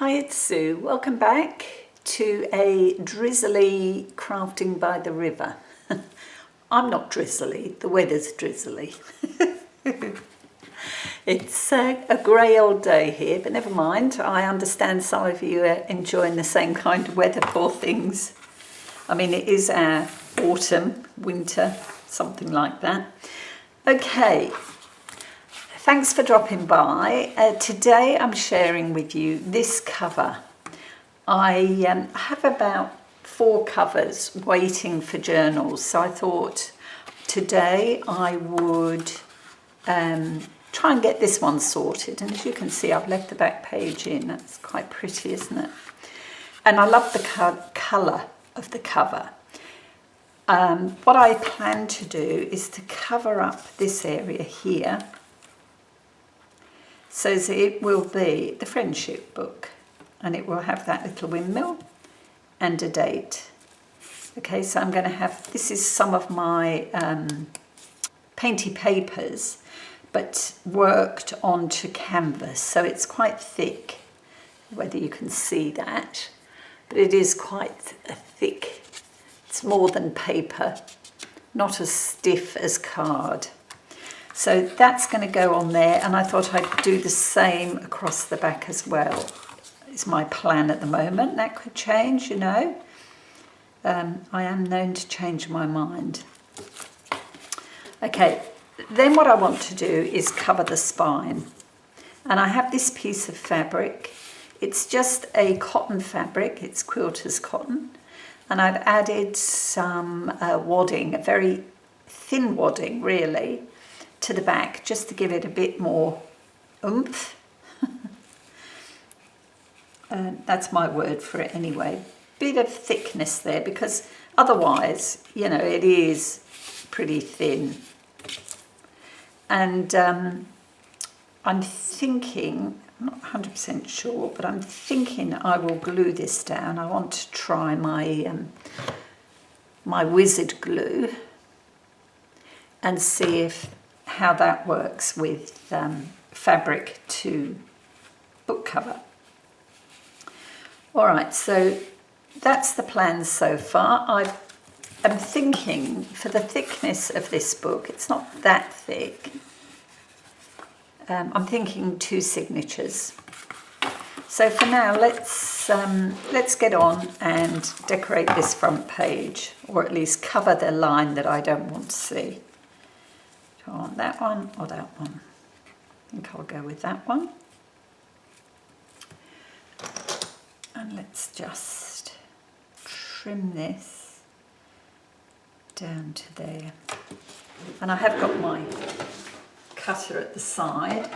Hi, it's Sue. Welcome back to a drizzly crafting by the river. I'm not drizzly, the weather's drizzly. It's a grey old day here, but never mind. I understand some of you are enjoying the same kind of weather, poor things. I mean, it is our autumn, winter, something like that. Okay. Thanks for dropping by. Today I'm sharing with you this cover. I have about 4 covers waiting for journals, so I thought today I would try and get this one sorted. And as you can see, I've left the back page in. That's quite pretty, isn't it? And I love the colour of the cover. What I plan to do is to cover up this area here, so it will be the friendship book, and it will have that little windmill and a date. Okay, so I'm going to have, this is some of my painty papers, but worked onto canvas, so it's quite thick, whether you can see that, but it is quite thick. It's more than paper, not as stiff as card. So that's going to go on there, and I thought I'd do the same across the back as well. It's my plan at the moment. That could change, you know. I am known to change my mind. Okay, then what I want to do is cover the spine. And I have this piece of fabric. It's just a cotton fabric. It's quilter's cotton. And I've added some wadding, a very thin wadding, really, to the back, just to give it a bit more oomph. That's my word for it anyway. Bit of thickness there, because otherwise, you know, it is pretty thin. And I'm thinking, I'm not 100% sure, but I'm thinking I will glue this down. I want to try my my wizard glue and see how that works with fabric to book cover. All right, so that's the plan so far. I'm thinking for the thickness of this book, it's not that thick. I'm thinking 2 signatures. So for now, let's get on and decorate this front page, or at least cover the line that I don't want to see. Do I want that one or that one? I think I'll go with that one. And let's just trim this down to there. And I have got my cutter at the side,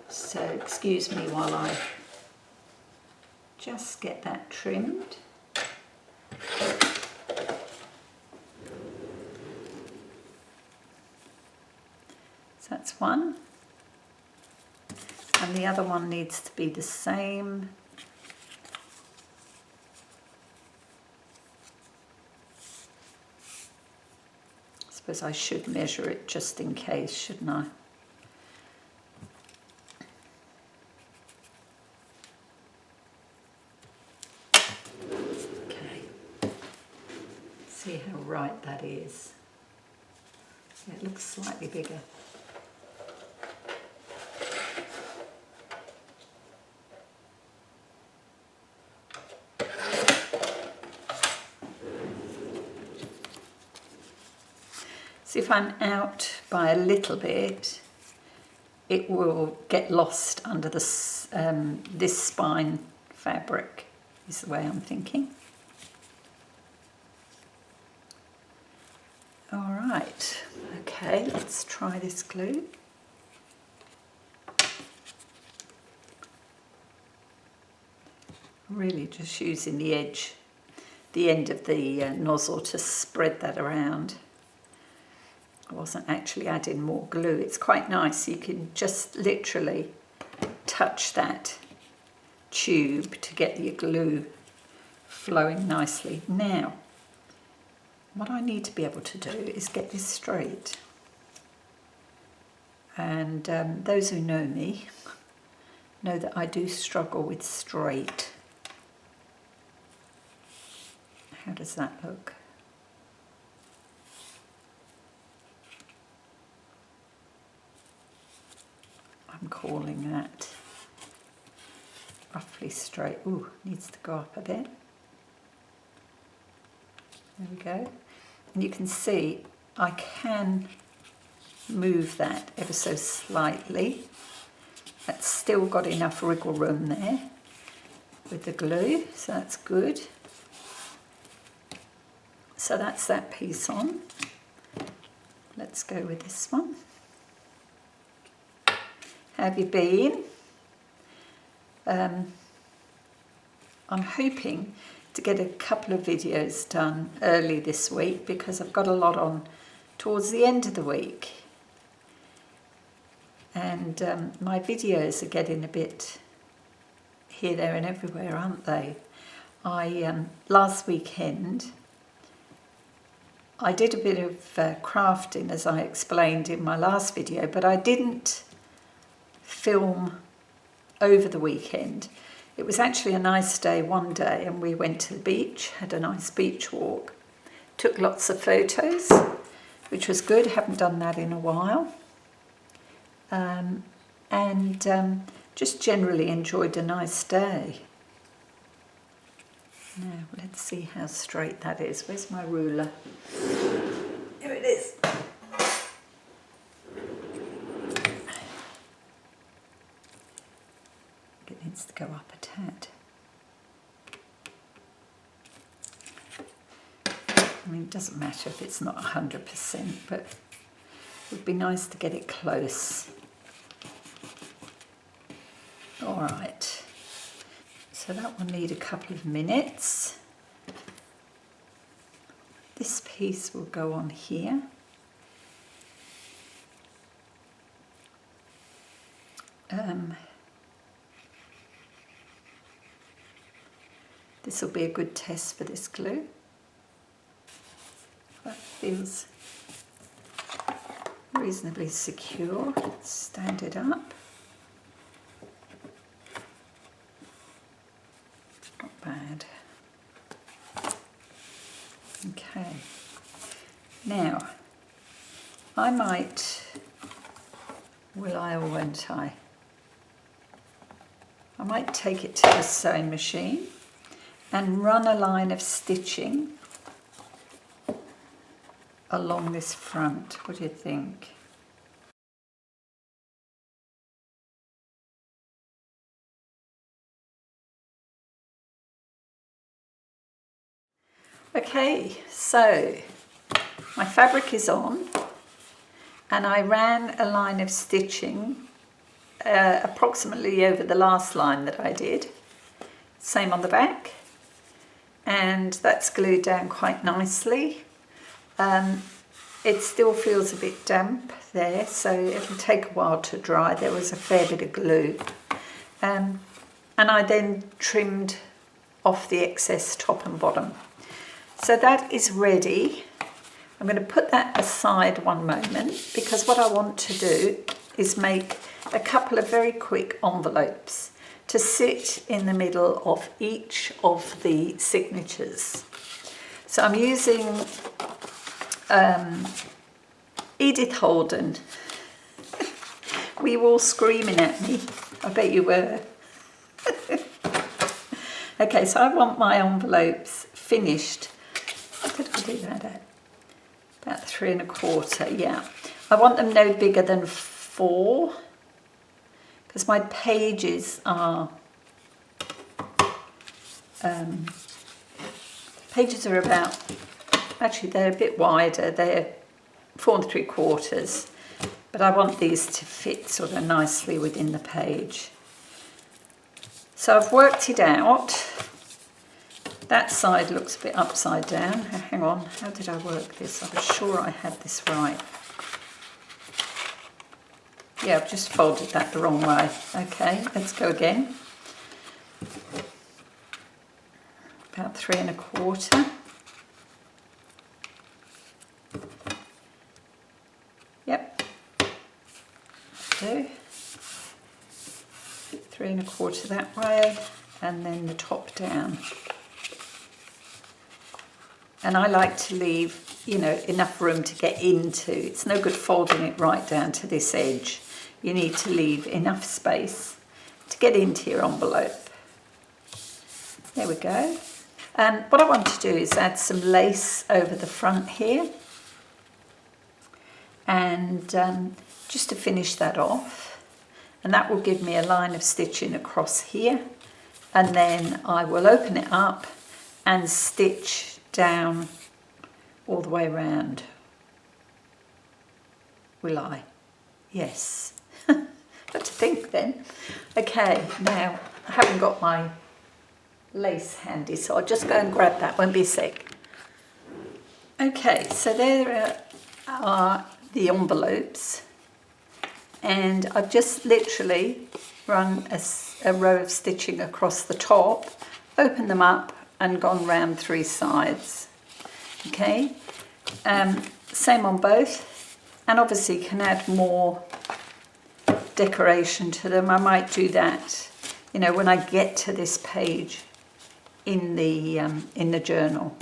so excuse me while I just get that trimmed. So that's one, and the other one needs to be the same. I suppose I should measure it just in case, shouldn't I? Okay. See how right that is. It looks slightly bigger. So if I'm out by a little bit, it will get lost under this spine fabric, is the way I'm thinking. All right, okay, let's try this glue. Really just using the edge, the end of the nozzle to spread that around. I wasn't actually adding more glue. It's quite nice. You can just literally touch that tube to get your glue flowing nicely. Now, what I need to be able to do is get this straight. And those who know me know that I do struggle with straight. How does that look? I'm calling that roughly straight. Ooh, needs to go up a bit. There we go. And you can see I can move that ever so slightly. That's still got enough wriggle room there with the glue, so that's good. So that's that piece on. Let's go with this one. How have you been? I'm hoping to get a couple of videos done early this week because I've got a lot on towards the end of the week. And my videos are getting a bit here, there and everywhere, aren't they? Last weekend I did a bit of crafting, as I explained in my last video, but I didn't film over the weekend. It was actually a nice day one day, and we went to the beach, had a nice beach walk, took lots of photos, which was good. Haven't done that in a while. Just generally enjoyed a nice day. Now let's see how straight that is. Where's my ruler? Here it is. It needs to go up a tad. I mean, it doesn't matter if it's not 100%, but it would be nice to get it close. All right, so that will need a couple of minutes. This piece will go on here. This will be a good test for this glue. That feels reasonably secure. Let's stand it up. Not bad. Okay. Now, I might, will I or won't I? I might take it to the sewing machine and run a line of stitching along this front. What do you think? Okay, so my fabric is on and I ran a line of stitching approximately over the last line that I did. Same on the back, and that's glued down quite nicely. It still feels a bit damp there, so it'll take a while to dry. There was a fair bit of glue. And I then trimmed off the excess top and bottom. So that is ready. I'm going to put that aside one moment because what I want to do is make a couple of very quick envelopes to sit in the middle of each of the signatures. So I'm using Edith Holden. Were you all screaming at me? I bet you were. Okay, so I want my envelopes finished. What did I do that at? About 3 1/4, yeah. I want them no bigger than 4 because my pages are about, actually they're a bit wider, they're 4 3/4, but I want these to fit sort of nicely within the page. So I've worked it out. That side looks a bit upside down. Hang on, how did I work this? I was sure I had this right. Yeah, I've just folded that the wrong way. Okay, let's go again. About 3 1/4. Yep. Do. 3 quarter that way, and then the top down. And I like to leave, you know, enough room to get into. It's no good folding it right down to this edge. You need to leave enough space to get into your envelope. There we go. And what I want to do is add some lace over the front here. And just to finish that off. And that will give me a line of stitching across here. And then I will open it up and stitch down all the way around. Will I? Yes. Got to think then. Okay, now I haven't got my lace handy, so I'll just go and grab that. Won't be a sec. Okay, so there are the envelopes, and I've just literally run a row of stitching across the top, opened them up and gone round 3 sides. Okay, same on both, and obviously can add more decoration to them. I might do that, you know, when I get to this page in the journal.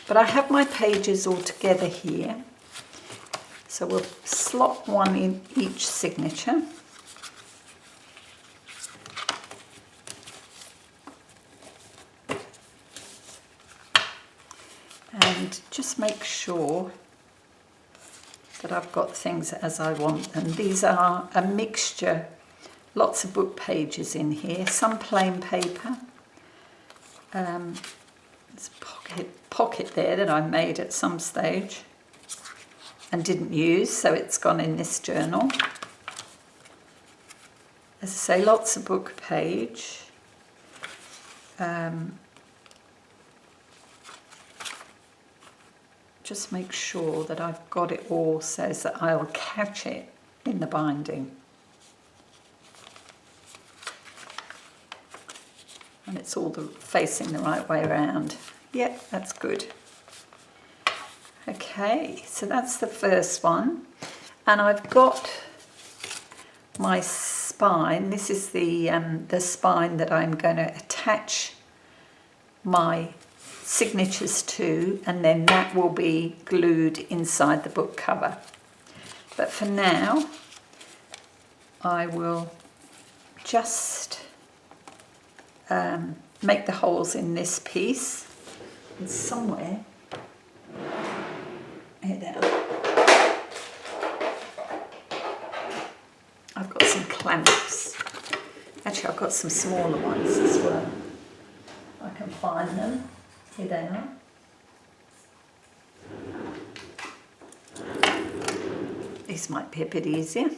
But I have my pages all together here, so we'll slot one in each signature. And just make sure that I've got things as I want them. These are a mixture, lots of book pages in here, some plain paper. There's a pocket there that I made at some stage and didn't use, so it's gone in this journal. As I say, lots of book page. Just make sure that I've got it all so that I'll catch it in the binding. And it's all facing the right way around. Yep, that's good. Okay, so that's the first one. And I've got my spine. This is the spine that I'm going to attach my signatures to, and then that will be glued inside the book cover. But for now, I will just make the holes in this piece. And somewhere, here they are. I've got some clamps. Actually, I've got some smaller ones as well. I can find them. Here they are. These might be a bit easier.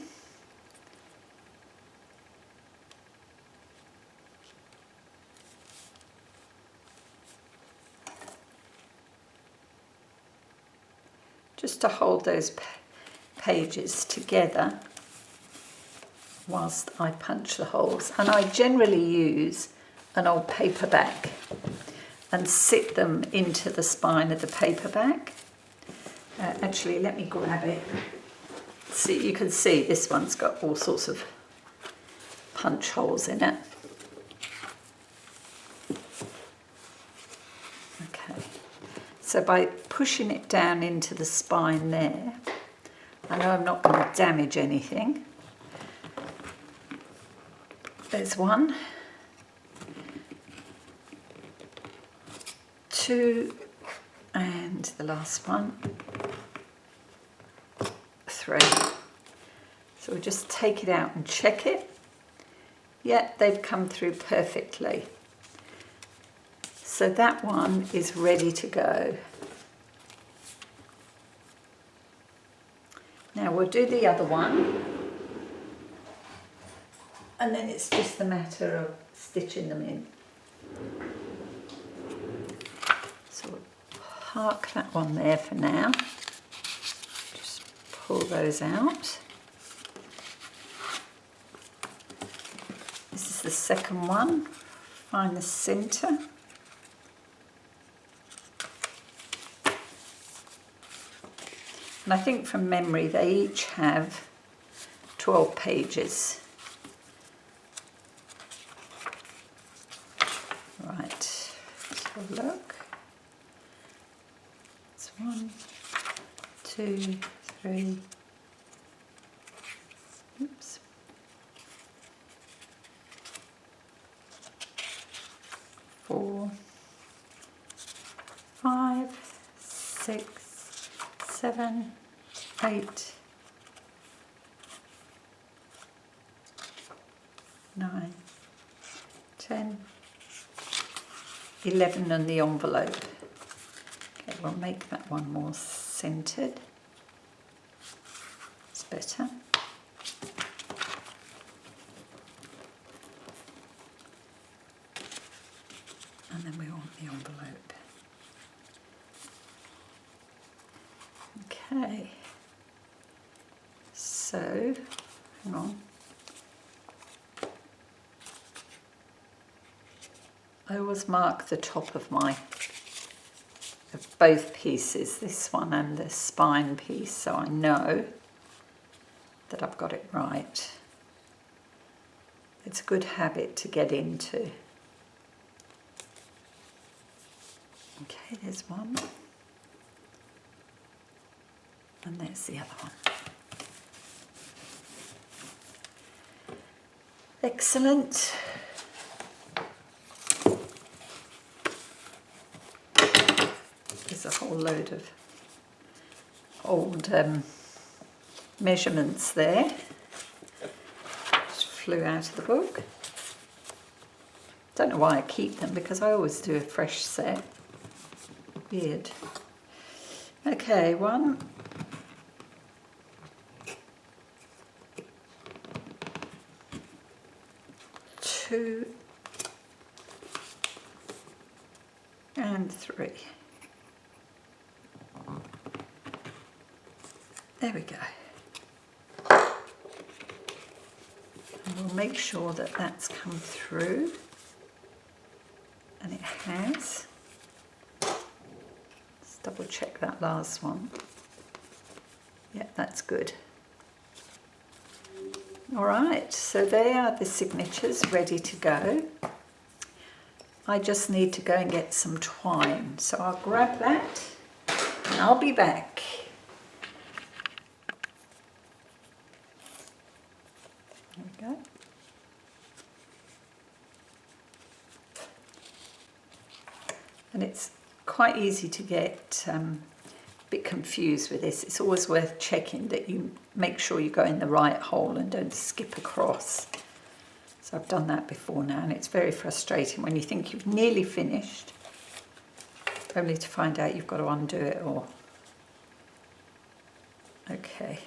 Just to hold those pages together whilst I punch the holes. And I generally use an old paperback and sit them into the spine of the paperback. Actually, let me grab it. See, you can see this one's got all sorts of punch holes in it. Okay, so by pushing it down into the spine there, I know I'm not going to damage anything. There's 1, 2, and the last one, 3. So we'll just take it out and check it. Yeah, they've come through perfectly. So that one is ready to go. Now we'll do the other one, and then it's just a matter of stitching them in. So we'll park that one there for now. Just pull those out. This is the second one. Find the centre. And I think from memory they each have 12 pages. have a look. It's 1, 2, 3. Oops. 4, 5, 6, 7, 8, 9, 10, 11 on the envelope. Okay, we'll make that one more centered. It's better. And then we want the envelope. Okay. So, hang on. I always mark the top of both pieces, this one and the spine piece, so I know that I've got it right. It's a good habit to get into. Okay, there's one. And there's the other one. Excellent. There's a whole load of old measurements there. Just flew out of the book. Don't know why I keep them, because I always do a fresh set. Weird. Okay, 1, 2, and 3. There we go. And we'll make sure that that's come through, and it has. Let's double check that last one. Yeah, that's good. All right, so they are the signatures ready to go. I just need to go and get some twine, so I'll grab that and I'll be back. There we go. And it's quite easy to get a bit confused with this. It's always worth checking that you make sure you go in the right hole and don't skip across. So I've done that before now, and it's very frustrating when you think you've nearly finished, only to find out you've got to undo it all. Okay.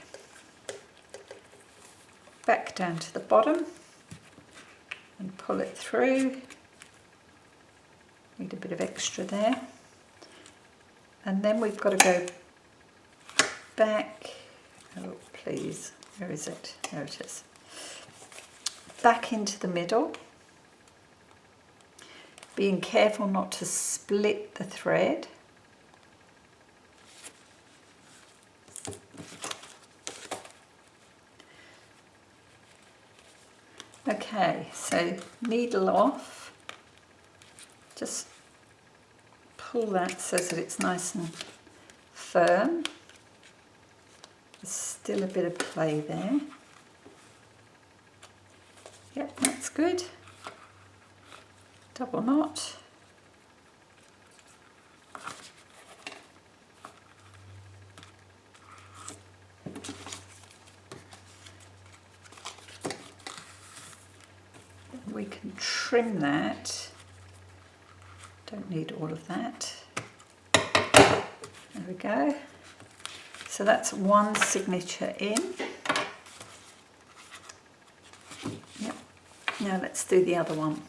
Back down to the bottom and pull it through. Need a bit of extra there. And then we've got to go back. Oh, please. Where is it? There it is. Back into the middle. Being careful not to split the thread. Okay, so needle off. Just pull that so that it's nice and firm. There's still a bit of play there. Yep, that's good. Double knot. We can trim that. Don't need all of that. There we go. So that's one signature in. Yep. Now let's do the other one.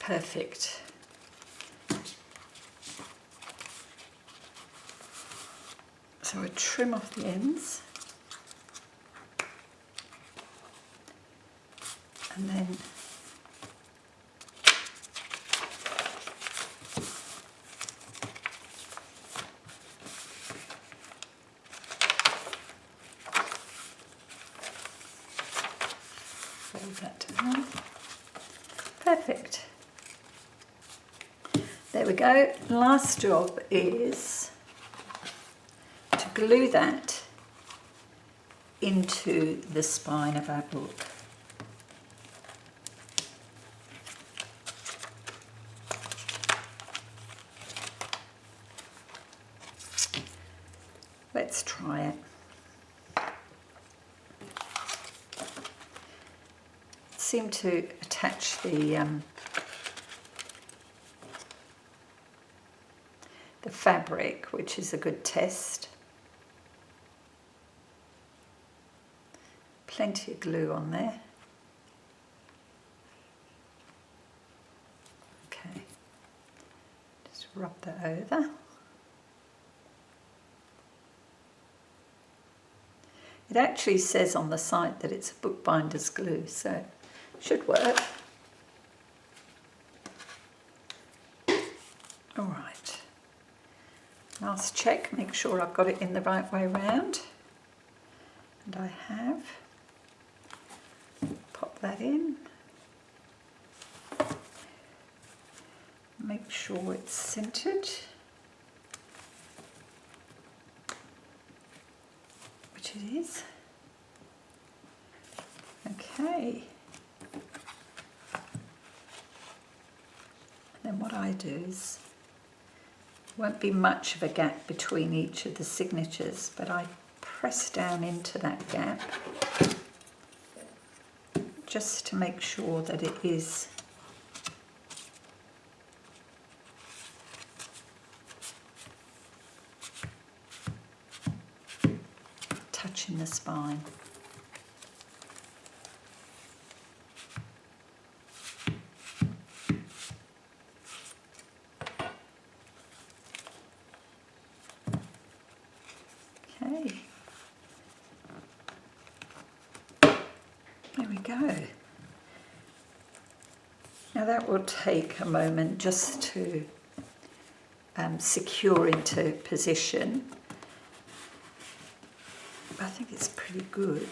Perfect. So I trim off the ends. And then fold that down. Perfect. There we go. Last job is to glue that into the spine of our book. Let's try it. Seem to attach the fabric, which is a good test. Plenty of glue on there. Okay, just rub that over. It actually says on the site that it's a bookbinder's glue, so it should work. All right. Last check, make sure I've got it in the right way round. And I have. Pop that in. Make sure it's centered. Which it is. Okay. And then what I do is, won't be much of a gap between each of the signatures, but I press down into that gap just to make sure that it is touching the spine. Okay, there we go. Now that will take a moment just to secure into position. But I think it's pretty good.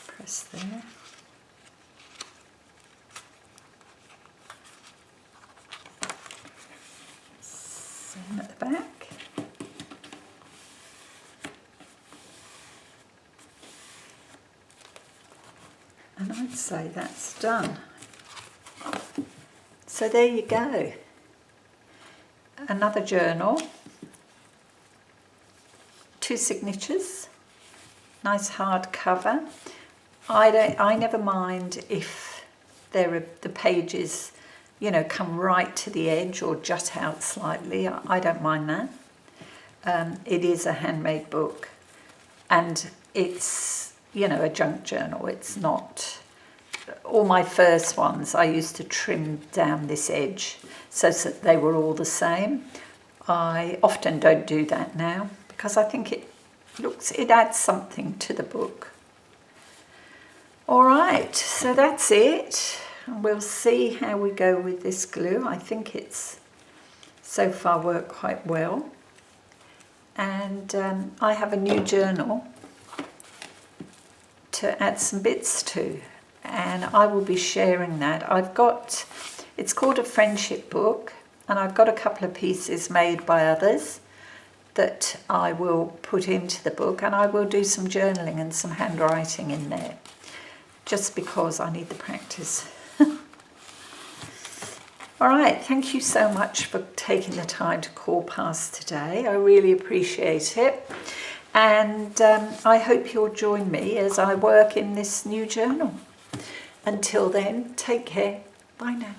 Press there. Same at the back. And I'd say that's done. So there you go. Another journal. 2 signatures. Nice hard cover. I never mind if the pages, you know, come right to the edge or jut out slightly. I don't mind that. It is a handmade book, and it's, you know, a junk journal. It's not. All my first ones, I used to trim down this edge so that they were all the same. I often don't do that now because I think it adds something to the book. All right, so that's it. We'll see how we go with this glue. I think it's so far worked quite well. And I have a new journal to add some bits to, and I will be sharing that. It's called a friendship book, and I've got a couple of pieces made by others that I will put into the book, and I will do some journaling and some handwriting in there, just because I need the practice. All right, thank you so much for taking the time to call past today. I really appreciate it. And I hope you'll join me as I work in this new journal. Until then, take care. Bye now.